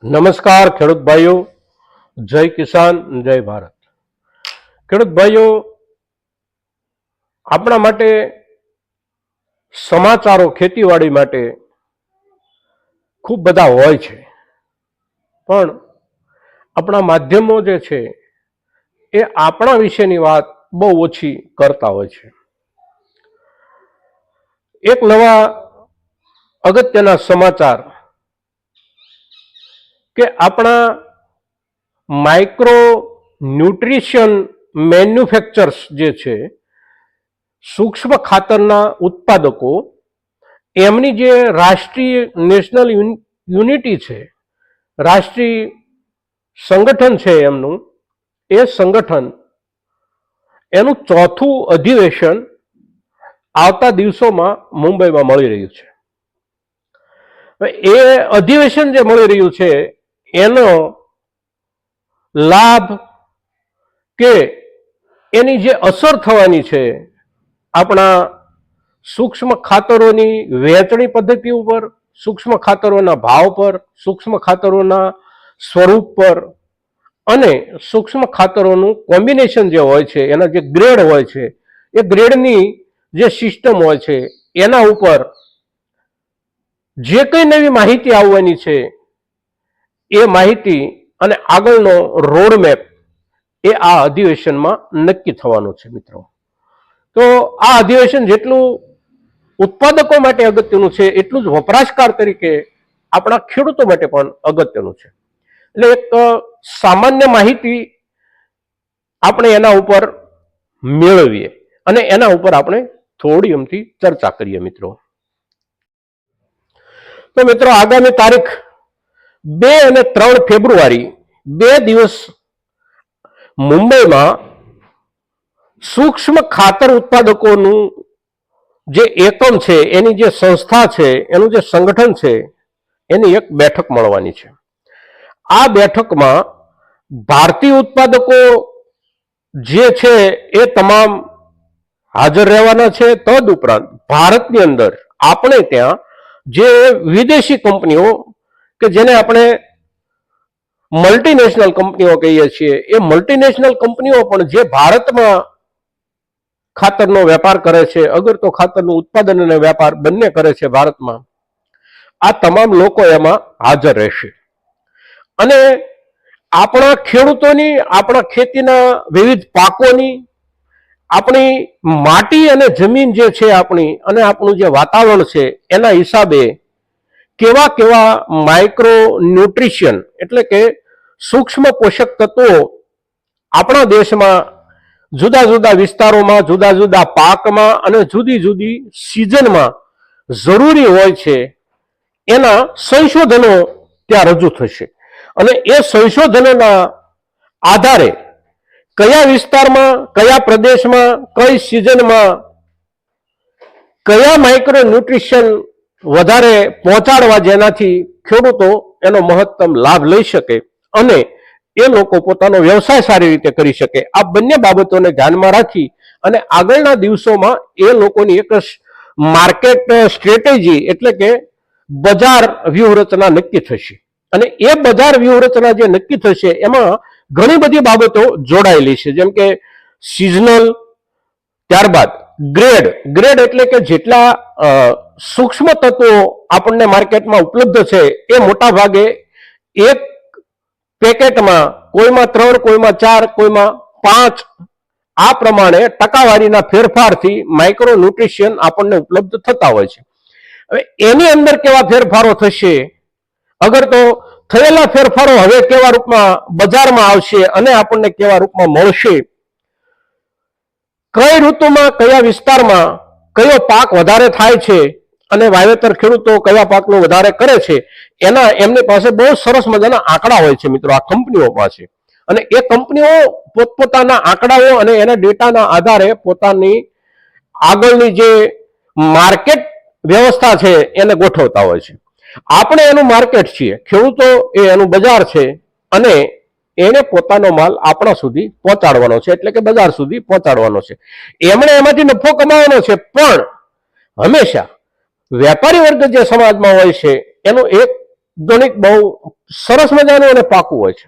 નમસ્કાર ખેડૂત ભાઈઓ, જય કિસાન, જય ભારત। ખેડૂત ભાઈઓ, આપણા માટે સમાચારો ખેતીવાડી માટે ખૂબ બધા હોય છે, પણ આપણા માધ્યમો જે છે એ આપણા વિશેની વાત બહુ ઓછી કરતા હોય છે। એક નવા અગત્યના સમાચાર કે આપણા માઇક્રો ન્યુટ્રિશન મેન્યુફેક્ચર્સ જે છે, સૂક્ષ્મ ખાતરના ઉત્પાદકો, એમની જે રાષ્ટ્રીય નેશનલ યુનિટી છે, રાષ્ટ્રીય સંગઠન છે એમનું, એ સંગઠન એનું ચોથું અધિવેશન આવતા દિવસોમાં મુંબઈમાં મળી રહ્યું છે। એ અધિવેશન જે મળી રહ્યું છે એનો લાભ કે એની જે અસર થવાની છે આપણા સૂક્ષ્મ ખાતરોની વહેંચણી પદ્ધતિ ઉપર, સૂક્ષ્મ ખાતરોના ભાવ પર, સૂક્ષ્મ ખાતરોના સ્વરૂપ પર અને સૂક્ષ્મ ખાતરોનું કોમ્બિનેશન જે હોય છે, એના જે ગ્રેડ હોય છે, એ ગ્રેડની જે સિસ્ટમ હોય છે એના ઉપર જે કંઈ નવી માહિતી આવવાની છે એ માહિતી અને આગળનો રોડમેપ એ આ અધિવેશનમાં નક્કી થવાનું છે। મિત્રો, તો આ અધિવેશન જેટલું ઉત્પાદકો માટે અગત્યનું છે એટલું જ વપરાશકાર તરીકે આપણા ખેડૂતો માટે પણ અગત્યનું છે। એટલે એક સામાન્ય માહિતી આપણે એના ઉપર મેળવીએ અને એના ઉપર આપણે થોડી અમથી ચર્ચા કરીએ। મિત્રો, તો મિત્રો, આગામી તારીખ 2 અને 3 ફેબ્રુઆરી 2 દિવસ મુંબઈમાં સૂક્ષ્મ ખાતર ઉત્પાદકોનું જે એકમ છે, એની જે સંસ્થા છે, એનું જે સંગઠન છે, એની એક બેઠક મળવાની છે। આ બેઠકમાં ભારતીય ઉત્પાદકો જે છે એ તમામ હાજર રહેવાના છે। તદ ઉપરાંત ભારતની અંદર આપણે ત્યાં જે વિદેશી કંપનીઓ કે જેને આપણે મલ્ટીનેશનલ કંપનીઓ કહીએ છીએ, એ મલ્ટીનેશનલ કંપનીઓ પણ જે ભારતમાં ખાતરનો વેપાર કરે છે, અગર તો ખાતરનું ઉત્પાદન અને વેપાર બંને કરે છે ભારતમાં, આ તમામ લોકો એમાં હાજર રહેશે અને આપણા ખેડૂતોની, આપણા ખેતીના વિવિધ પાકોની, આપણી માટી અને જમીન જે છે આપણી અને આપણું જે વાતાવરણ છે એના હિસાબે કેવા કેવા માઇક્રો ન્યુટ્રિશન એટલે કે સૂક્ષ્મ પોષક તત્વો આપણા દેશમાં જુદા જુદા વિસ્તારોમાં, જુદા જુદા પાકમાં અને જુદી જુદી સિઝનમાં જરૂરી હોય છે, એના સંશોધનો ત્યાં રજૂ થશે અને એ સંશોધનોના આધારે કયા વિસ્તારમાં, કયા પ્રદેશમાં, કઈ સિઝનમાં કયા માઇક્રો ન્યુટ્રિશન વધારે પહોંચાડવા, જેનાથી ખેડૂતો એનો મહત્તમ લાભ લઈ શકે અને એ લોકો પોતાનો વ્યવસાય સારી રીતે કરી શકે। આ બંને બાબતોને ધ્યાનમાં રાખી અને આગળના દિવસોમાં એ લોકોની એક માર્કેટ સ્ટ્રેટેજી એટલે કે બજાર વ્યૂહરચના નક્કી થશે અને એ બજાર વ્યૂહરચના જે નક્કી થશે એમાં ઘણી બધી બાબતો જોડાયેલી છે, જેમ કે સિઝનલ, ત્યારબાદ ગ્રેડ એટલે કે જેટલા સૂક્ષ્મ તત્વો આપણને માર્કેટમાં ઉપલબ્ધ છે એ મોટા ભાગે એક પેકેટમાં કોઈમાં 3, કોઈમાં 4, કોઈમાં 5 આ પ્રમાણે ટકાવારીના ફેરફારથી માઇક્રો ન્યુટ્રિશન આપણને ઉપલબ્ધ થતા હોય છે। હવે એની અંદર કેવા ફેરફારો થશે, અગર તો થયેલા ફેરફારો હવે કેવા રૂપમાં બજારમાં આવશે અને આપણને કેવા રૂપમાં મળશે, કઈ ઋતુમાં, કયા વિસ્તારમાં કયો પાક વધારે થાય છે અને વાવેતર ખેડૂતો કયા પાકનું વધારે કરે છે, એમની પાસે બહુ સરસ મજાના આંકડા હોય છે મિત્રો આ કંપનીઓ પાસે, અને એ કંપનીઓ પોતપોતાના આંકડાઓ અને એના ડેટાના આધારે પોતાની આગળની જે માર્કેટ વ્યવસ્થા છે એને ગોઠવતા હોય છે। આપણે એનું માર્કેટ છીએ, ખેડૂતો એ એનું બજાર છે અને એને પોતાનો માલ આપણા સુધી પહોંચાડવાનો છે, એટલે કે બજાર સુધી પહોંચાડવાનો છે। એમણે એમાંથી નફો કમાવાનો છે, પણ હંમેશા વેપારી વર્ગ જે સમાજમાં હોય છે એનો એક ગણિત બહુ સરસ મજાનું અને પાકું હોય છે.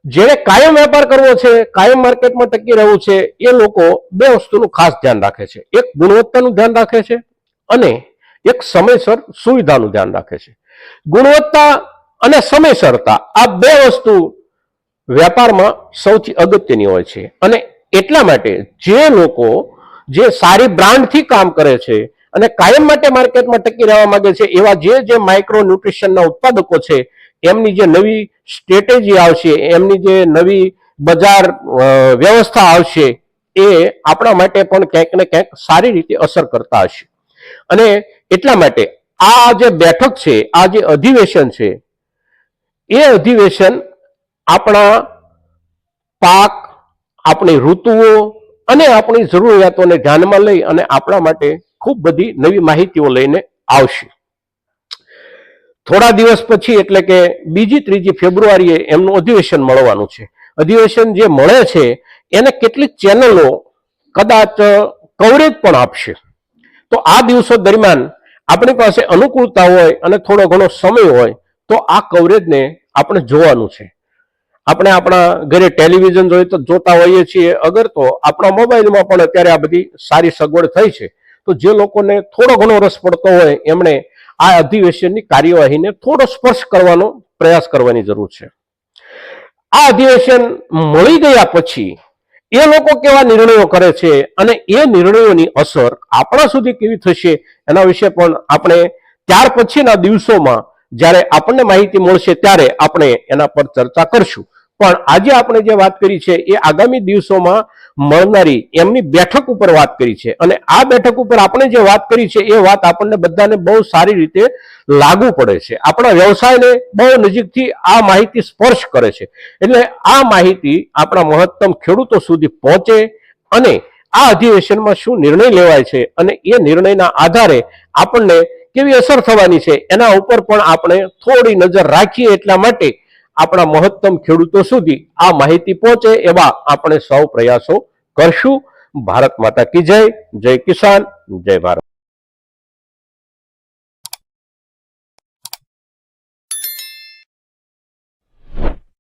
જેને કાયમ વેપાર કરવો છે, કાયમ માર્કેટમાં ટકી રહેવું છે, એ લોકો બે વસ્તુનું ખાસ ધ્યાન રાખે છે. એક ગુણવત્તાનું ધ્યાન રાખે છે અને એક સમયસર સુવિધાનું ધ્યાન રાખે છે. ગુણવત્તા અને સમયસરતા આ બે વસ્તુ વેપારમાં સૌથી અગત્યની હોય છે. અને એટલા માટે જે લોકો જે સારી બ્રાન્ડથી કામ કરે છે અને કાયમ માટે માર્કેટમાં ટકી રહેવા માંગે છે, એવા જે માઇક્રો ન્યુટ્રિશનના ઉત્પાદકો છે, એમની જે નવી સ્ટ્રેટેજી આવશે, એમની જે નવી બજાર વ્યવસ્થા આવશે, એ આપણા માટે પણ ક્યાંક ને ક્યાંક સારી રીતે અસર કરતા હશે. અને એટલા માટે આ જે બેઠક છે, આ જે અધિવેશન છે, એ અધિવેશન આપણા પાક, આપણી ઋતુઓ અને આપણી જરૂરિયાતોને ધ્યાનમાં લઈ અને આપણા માટે ખૂબ બધી નવી માહિતીઓ લઈને આવશે. થોડા દિવસ પછી એટલે કે 2-3 ફેબ્રુઆરીએ એમનું અધિવેશન મળવાનું છે. અધિવેશન જે મળે છે એને કેટલીક ચેનલો કદાચ કવરેજ પણ આપશે. તો આ દિવસો દરમિયાન આપણી પાસે અનુકૂળતા હોય અને થોડો ઘણો સમય હોય તો આ કવરેજને આપણે જોવાનું છે. આપણે આપણા ઘરે ટેલિવિઝન જોતા હોઈએ છીએ, અગર તો આપણા મોબાઈલમાં પણ અત્યારે આ બધી સારી સગવડ થઈ છે. તો જે લોકોને થોડો ઘણો રસ પડતો હોય એમણે આ અધિવેશનની કાર્યવાહીને થોડો સ્પર્શ કરવાનો પ્રયાસ કરવાની જરૂર છે. આ અધિવેશન મળી ગયા પછી એ લોકો કેવા નિર્ણયો કરે છે અને એ નિર્ણયોની અસર આપણા સુધી કેવી થશે એના વિશે પણ આપણે ત્યાર પછીના દિવસોમાં જ્યારે આપણને માહિતી મળશે ત્યારે આપણે એના પર ચર્ચા કરશું. પણ આજે આપણે જે વાત કરી છે એ આગામી દિવસોમાં મળનારી એમની બેઠક ઉપર વાત કરી છે. અને આ બેઠક ઉપર આપણે જે વાત કરી છે એ વાત આપણને બધાને બહુ સારી રીતે લાગુ પડે છે. આપણા વ્યવસાયને બહુ નજીકથી આ માહિતી સ્પર્શ કરે છે. એટલે આ માહિતી આપણા મહત્તમ ખેડૂતો સુધી પહોંચે અને આ અધિવેશનમાં શું નિર્ણય લેવાય છે અને એ નિર્ણયના આધારે આપણને કેવી અસર થવાની છે એના ઉપર પણ આપણે થોડી નજર રાખીએ. એટલા માટે આપણા મહત્તમ ખેડૂતો સુધી આ માહિતી પહોંચે એવા આપણે સૌ પ્રયાસો કરશું. ભારત માતા કી જય. જય કિસાન, જય ભારત.